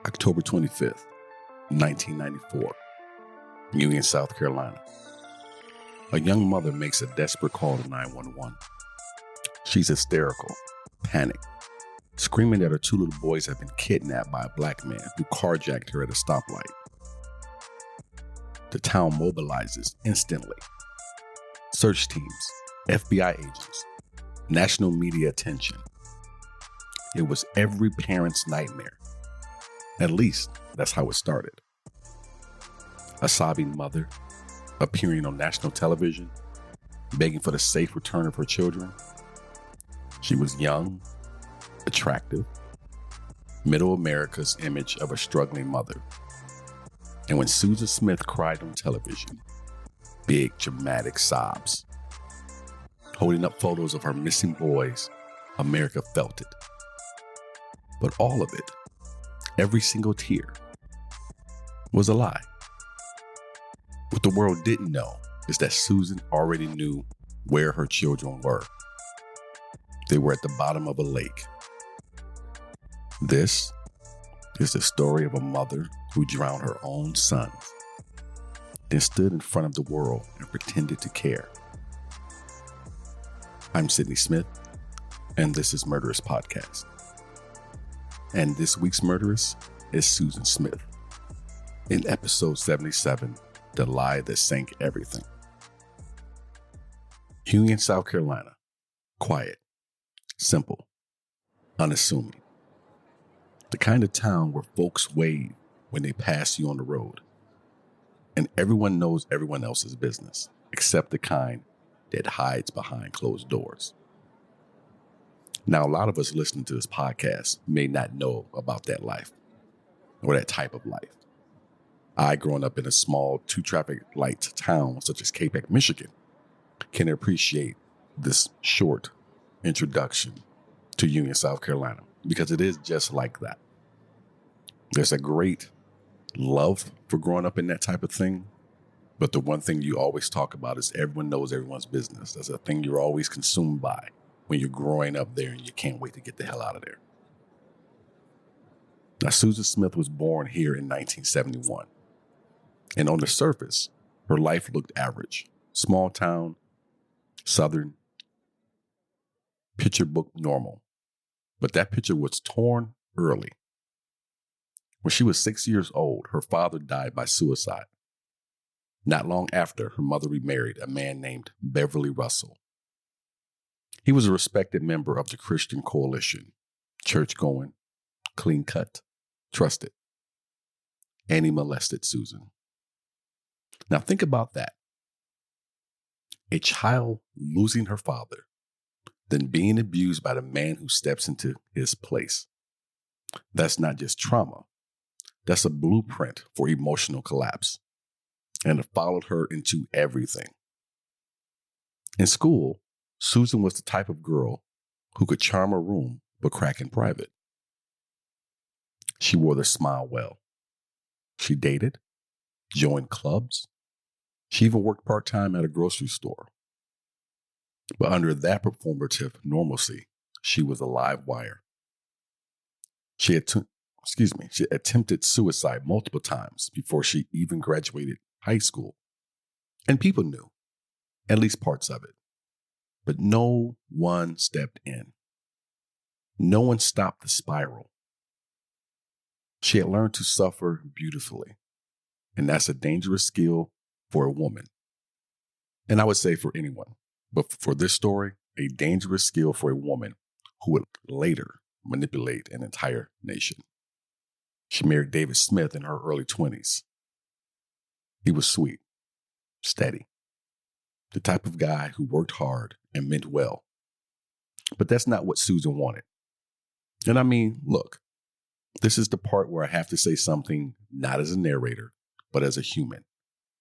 October 25th, 1994, Union, South Carolina. A young mother makes a desperate call to 911. She's hysterical, panicked, screaming that her two little boys have been kidnapped by a black man who carjacked her at a stoplight. The town mobilizes instantly. Search teams, FBI agents, national media attention. It was every parent's nightmare. At least, that's how it started. A sobbing mother, appearing on national television, begging for the safe return of her children. She was young, attractive, middle America's image of a struggling mother. And when Susan Smith cried on television, big dramatic sobs. Holding up photos of her missing boys, America felt it. But all of it, every single tear, was a lie. What the world didn't know is that Susan already knew where her children were. They were at the bottom of a lake. This is the story of a mother who drowned her own sons, then stood in front of the world and pretended to care. I'm Sidney Smith, and this is Murderous Podcast. And this week's murderess is Susan Smith. In episode 77, The Lie That Sank Everything. Union, South Carolina. Quiet, simple, unassuming. The kind of town where folks wave when they pass you on the road. And everyone knows everyone else's business, except the kind that hides behind closed doors. Now, a lot of us listening to this podcast may not know about that life or that type of life. I, growing up in a small 2 traffic light town such as Cape, Michigan, can appreciate this short introduction to Union, South Carolina, because it is just like that. There's a great love for growing up in that type of thing. But the one thing you always talk about is everyone knows everyone's business. That's a thing you're always consumed by when you're growing up there and you can't wait to get the hell out of there. Now, Susan Smith was born here in 1971. And on the surface, her life looked average. Small town, Southern, picture book normal. But that picture was torn early. When she was 6 years old, her father died by suicide. Not long after, her mother remarried a man named Beverly Russell. He was a respected member of the Christian Coalition, church-going, clean-cut, trusted. And he molested Susan. Now think about that. A child losing her father, then being abused by the man who steps into his place. That's not just trauma. That's a blueprint for emotional collapse. And it followed her into everything. In school, Susan was the type of girl who could charm a room but crack in private. She wore the smile well. She dated, joined clubs. She even worked part-time at a grocery store. But under that performative normalcy, she was a live wire. She attempted suicide multiple times before she even graduated high school. And people knew, at least parts of it. But no one stepped in. No one stopped the spiral. She had learned to suffer beautifully. And that's a dangerous skill for a woman. And I would say for anyone. But for this story, a dangerous skill for a woman who would later manipulate an entire nation. She married David Smith in her early 20s. He was sweet, steady, the type of guy who worked hard and meant well. But that's not what Susan wanted. And I mean, look, this is the part where I have to say something not as a narrator, but as a human.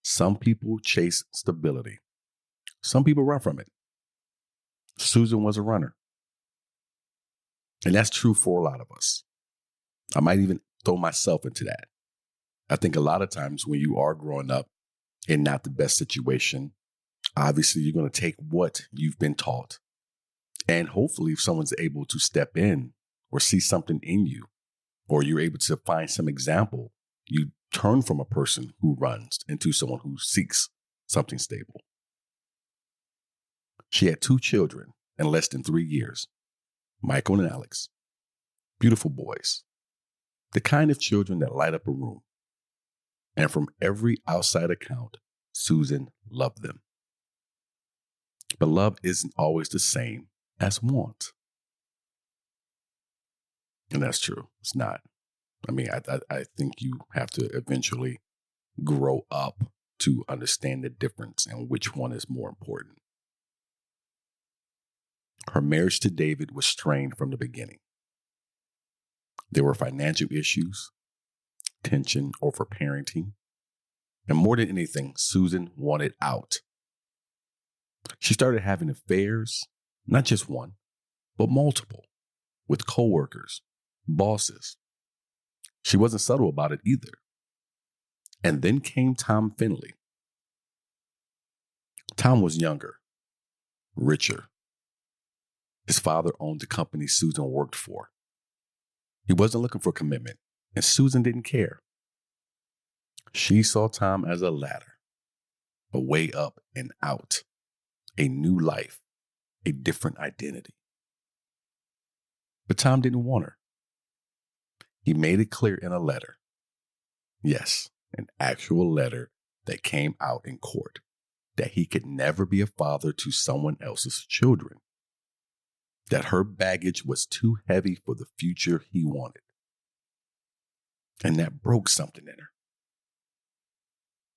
Some people chase stability. Some people run from it. Susan was a runner. And that's true for a lot of us. I might even throw myself into that. I think a lot of times when you are growing up in not the best situation, obviously you're going to take what you've been taught. And hopefully if someone's able to step in or see something in you or you're able to find some example, you turn from a person who runs into someone who seeks something stable. She had 2 children in less than 3 years, Michael and Alex. Beautiful boys, the kind of children that light up a room. And from every outside account, Susan loved them. But love isn't always the same as want. And that's true. It's not. I mean, I think you have to eventually grow up to understand the difference and which one is more important. Her marriage to David was strained from the beginning. There were financial issues, tension over parenting, and more than anything, Susan wanted out. She started having affairs, not just one, but multiple, with coworkers, bosses. She wasn't subtle about it either. And then came Tom Finley. Tom was younger, richer. His father owned the company Susan worked for. He wasn't looking for commitment, and Susan didn't care. She saw Tom as a ladder, a way up and out, a new life, a different identity. But Tom didn't want her. He made it clear in a letter. Yes, an actual letter that came out in court, that he could never be a father to someone else's children, that her baggage was too heavy for the future he wanted. And that broke something in her.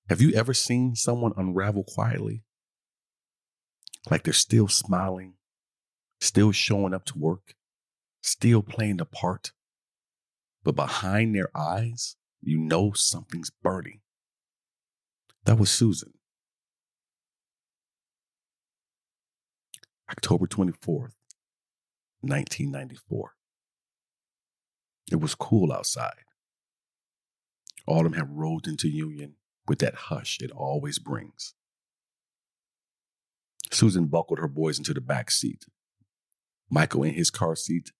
Have you ever seen someone unravel quietly? Like they're still smiling, still showing up to work, still playing the part, but behind their eyes, you know something's burning. That was Susan. October 24th, 1994. It was cool outside. Autumn had rolled into Union with that hush it always brings. Susan buckled her boys into the back seat. Michael in his car seat,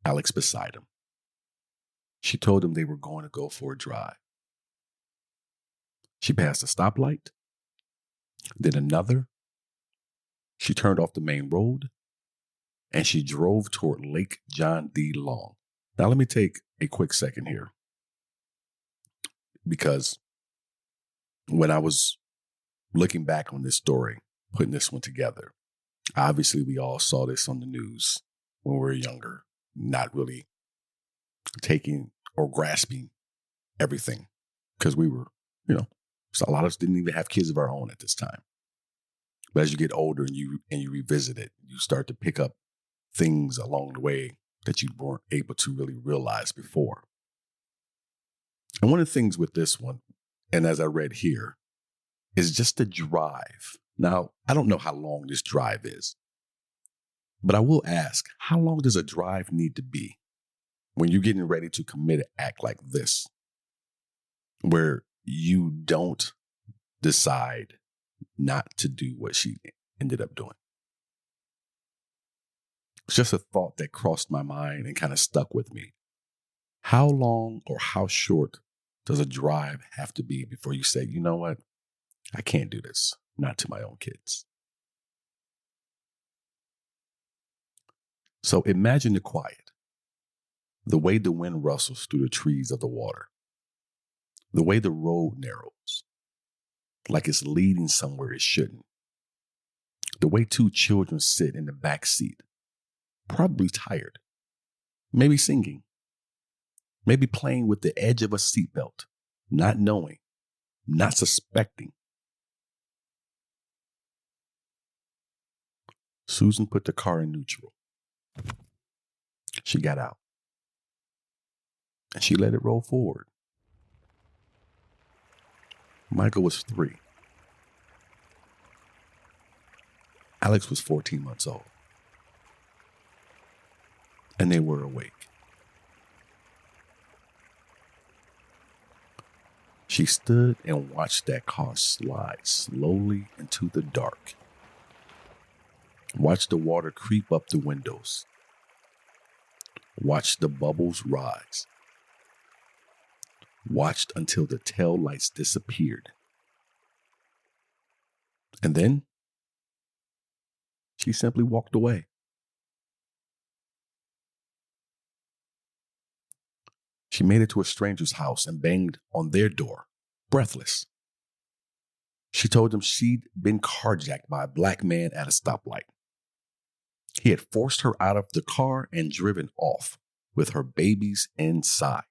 Alex beside him. She told them they were going to go for a drive. She passed a stoplight, then another. She turned off the main road, and she drove toward Lake John D. Long. Now, let me take a quick second here, because when I was looking back on this story, putting this one together, obviously we all saw this on the news when we were younger, not really taking or grasping everything, because we were, so a lot of us didn't even have kids of our own at this time. But as you get older and you revisit it, you start to pick up things along the way that you weren't able to really realize before. And one of the things with this one, and as I read here, is just the drive. Now, I don't know how long this drive is, but I will ask, how long does a drive need to be when you're getting ready to commit an act like this, where you don't decide not to do what she ended up doing? It's just a thought that crossed my mind and kind of stuck with me. How long or how short does a drive have to be before you say, you know what? I can't do this, not to my own kids. So imagine the quiet, the way the wind rustles through the trees of the water, the way the road narrows, like it's leading somewhere it shouldn't, the way 2 children sit in the back seat, probably tired, maybe singing, maybe playing with the edge of a seatbelt, not knowing, not suspecting. Susan put the car in neutral. She got out, and she let it roll forward. Michael was 3. Alex was 14 months old. And they were awake. She stood and watched that car slide slowly into the dark. Watched the water creep up the windows. Watched the bubbles rise. watched until the tail lights disappeared. And then she simply walked away. She made it to a stranger's house and banged on their door, breathless. She told them she'd been carjacked by a black man at a stoplight. He had forced her out of the car and driven off with her babies inside.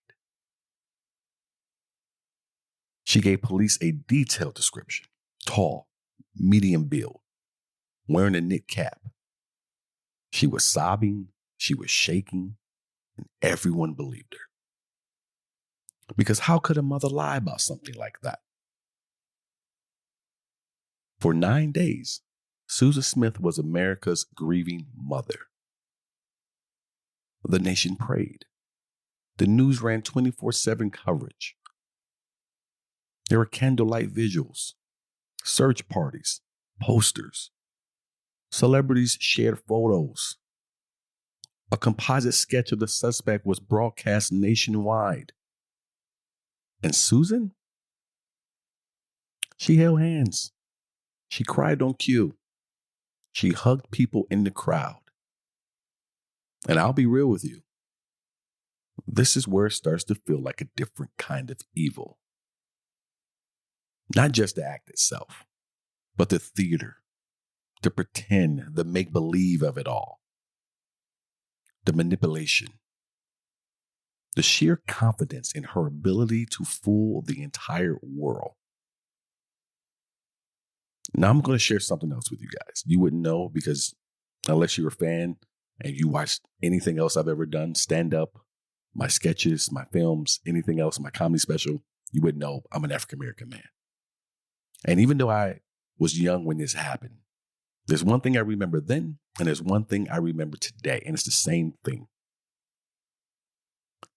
She gave police a detailed description: tall, medium build, wearing a knit cap. She was sobbing, she was shaking, and everyone believed her. Because how could a mother lie about something like that? For 9 days, Susan Smith was America's grieving mother. The nation prayed. The news ran 24/7 coverage. There were candlelight vigils, search parties, posters. Celebrities shared photos. A composite sketch of the suspect was broadcast nationwide. And Susan? She held hands. She cried on cue. She hugged people in the crowd. And I'll be real with you. This is where it starts to feel like a different kind of evil. Not just the act itself, but the theater, the pretend, the make-believe of it all. The manipulation. The sheer confidence in her ability to fool the entire world. Now I'm going to share something else with you guys. You wouldn't know because unless you're a fan and you watched anything else I've ever done, stand up, my sketches, my films, anything else, my comedy special, you wouldn't know I'm an African-American man. And even though I was young when this happened, there's one thing I remember then and there's one thing I remember today, and it's the same thing.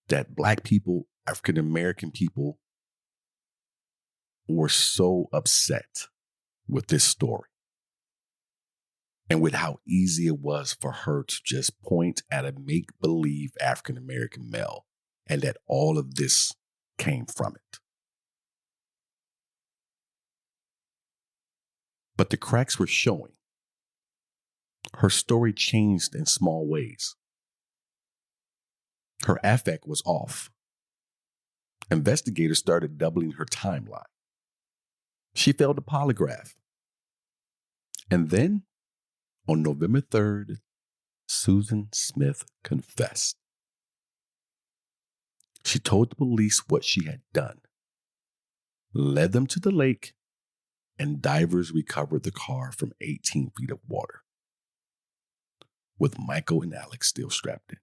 That Black people, African-American people were so upset with this story and with how easy it was for her to just point at a make-believe African-American male and that all of this came from it. But the cracks were showing. Her story changed in small ways. Her affect was off. Investigators started doubling her timeline. She failed a polygraph. And then, on November 3rd, Susan Smith confessed. She told the police what she had done, led them to the lake, and divers recovered the car from 18 feet of water, with Michael and Alex still strapped in.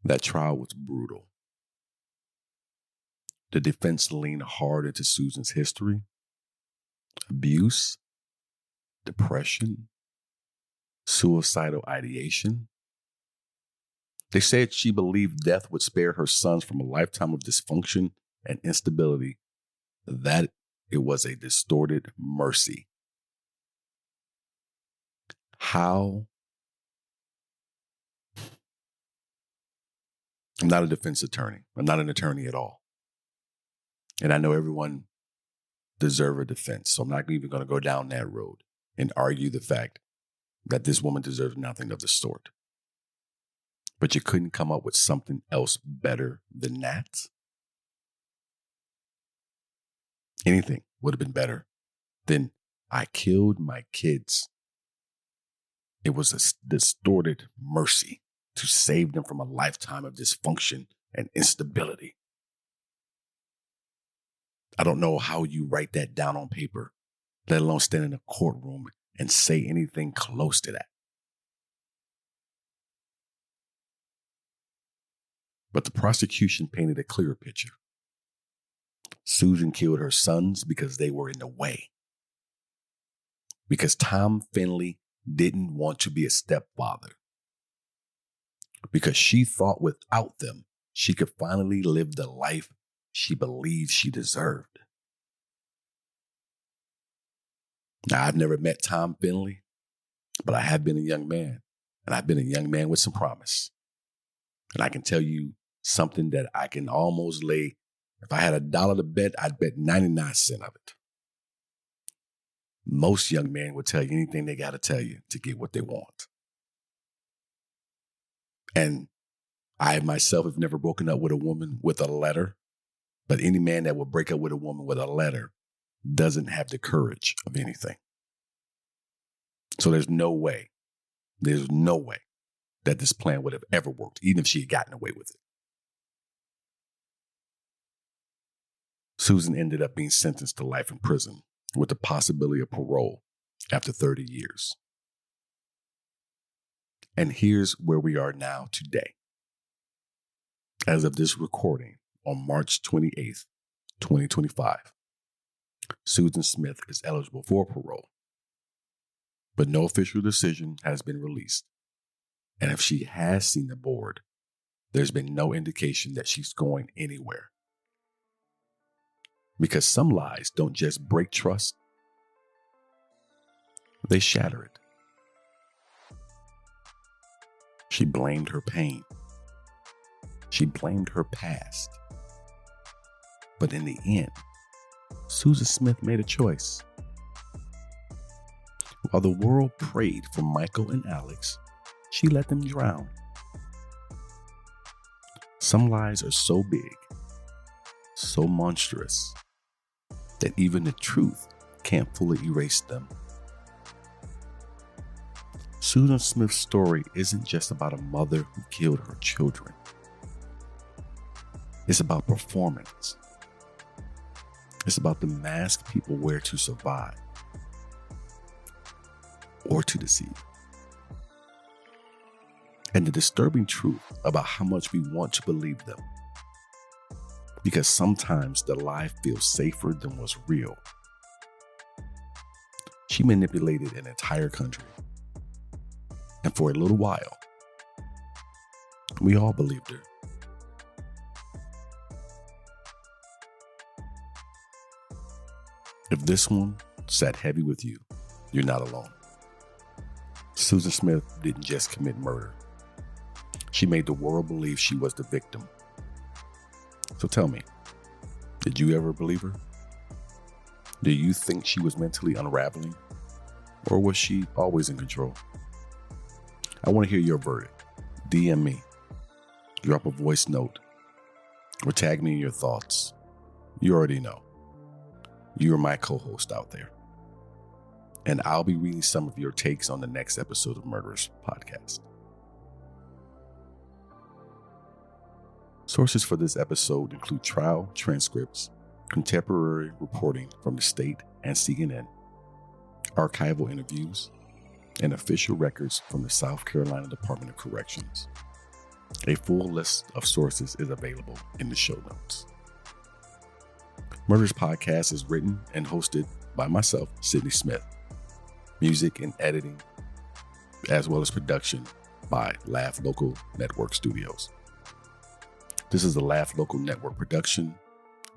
That trial was brutal. The defense leaned hard into Susan's history, abuse, depression, suicidal ideation. They said she believed death would spare her sons from a lifetime of dysfunction and instability, that it was a distorted mercy. How? I'm not a defense attorney. I'm not an attorney at all. And I know everyone deserves a defense, so I'm not even going to go down that road and argue the fact that this woman deserves nothing of the sort. But you couldn't come up with something else better than that? Anything would have been better than I killed my kids. It was a distorted mercy to save them from a lifetime of dysfunction and instability. I don't know how you write that down on paper, let alone stand in a courtroom and say anything close to that. But the prosecution painted a clearer picture. Susan killed her sons because they were in the way. Because Tom Finley didn't want to be a stepfather. Because she thought without them, she could finally live the life she believed she deserved. Now, I've never met Tom Finley, but I have been a young man. And I've been a young man with some promise. And I can tell you something that I can almost lay, if I had $1 to bet, I'd bet 99 cents of it. Most young men will tell you anything they got to tell you to get what they want. And I myself have never broken up with a woman with a letter, but any man that will break up with a woman with a letter doesn't have the courage of anything. So there's no way that this plan would have ever worked, even if she had gotten away with it. Susan ended up being sentenced to life in prison with the possibility of parole after 30 years. And here's where we are now today. As of this recording on March 28th, 2025, Susan Smith is eligible for parole, but no official decision has been released. And if she has seen the board, there's been no indication that she's going anywhere. Because some lies don't just break trust, they shatter it. She blamed her pain. She blamed her past. But in the end, Susan Smith made a choice. While the world prayed for Michael and Alex, she let them drown. Some lies are so big, so monstrous, that even the truth can't fully erase them. Susan Smith's story isn't just about a mother who killed her children. It's about performance. It's about the mask people wear to survive or to deceive. And the disturbing truth about how much we want to believe them. Because sometimes the lie feels safer than what's real. She manipulated an entire country. And for a little while, we all believed her. If this one sat heavy with you, you're not alone. Susan Smith didn't just commit murder. She made the world believe she was the victim. So tell me, did you ever believe her? Do you think she was mentally unraveling? Or was she always in control? I want to hear your verdict. DM me, drop a voice note, or tag me in your thoughts. You already know. You are my co-host out there. And I'll be reading some of your takes on the next episode of Murderous Podcast. Sources for this episode include trial transcripts, contemporary reporting from the state and CNN, archival interviews, and official records from the South Carolina Department of Corrections. A full list of sources is available in the show notes. Murderous Podcast is written and hosted by myself, Sidney Smith. Music and editing, as well as production by Laugh Local Network Studios. This is a Laugh Local Network production.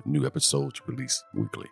New episodes released weekly.